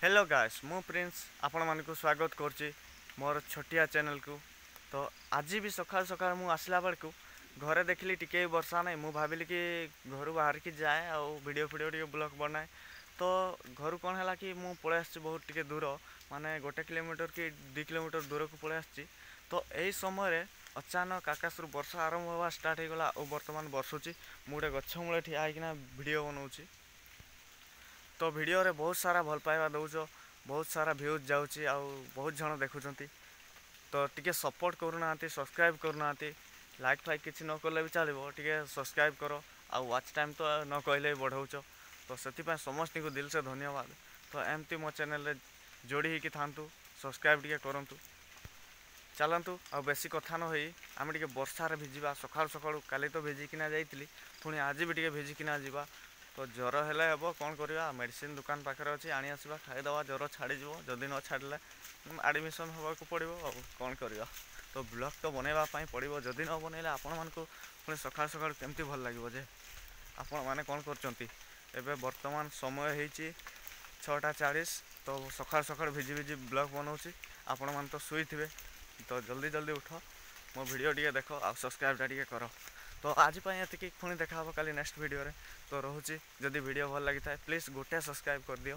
Hello guys मु Prince आपण मानक स्वागत करची मोर छोटिया चैनल को। तो आज भी सकाल सकाल मु आसला बेलू घरे देखली टिके वर्षा नहीं मु भाविली कि घर बाहर की जाए आ वीडियो टे ब्लॉग बनाए। तो घर कौन है कि मु पलि आसी बहुत टिके दूर माने 1 किलोमीटर कि 2 किलोमीटर दूर को पलि आसी। तो यही समय अचानक आकाश वर्षा आरंभ होगा स्टार्ट हो गला और बर्तमान बर्षुची मु गोटे गछ मूले ठिया होना वीडियो बनाऊँगी। तो वीडियो रे बहुत सारा भल पाइबा दौच बहुत सारा व्यूज जाऊँगी आ बहुत जन देखुं। तो टिके सपोर्ट करूना सब्सक्राइब करूना लाइक फाइक किसी न कले भी चलो टिके सब्सक्राइब कर आ वाच टाइम तो न कहले भी बढ़ाऊच। तो से समस्त को दिल से धन्यवाद। तो एमती मो चैनल जोड़ी होकि था सब्सक्राइब टिके करूँ। चलतु आ बेसी कथा न होई आम टे वर्षार भिजा सका सका काली तो भिजिकिना जाइली पुणी आज भी टे भिजिकिना जावा। तो ज्वर हेले हे कौन करवा मेडिसिन दुकान पाखे अच्छी आनी आसवा खाईदे ज्वर छाड़ जदि न छाड़े आडमिशन होगा पड़ो कौन करवा। तो ब्लॉग तो बनवाई पड़ो जदि न बनइले आपण मानक पुणी सका सका केमती भल लगे जे आपण मैंने कौन कर बर्तमान समय हो 6:40। तो सका सका भिजी भिजी ब्लॉग बनाऊँगी आपण मैंने तो शुई थे। तो जल्दी जल्दी उठ मो वीडियो टे देख आ सब्सक्राइब टे कर। तो आज ये पुणी देखा काली नेक्स्ट वीडियो रे। तो रोचे जदि वीडियो भल लगी था प्लीज गोटे सब्सक्राइब कर दियो।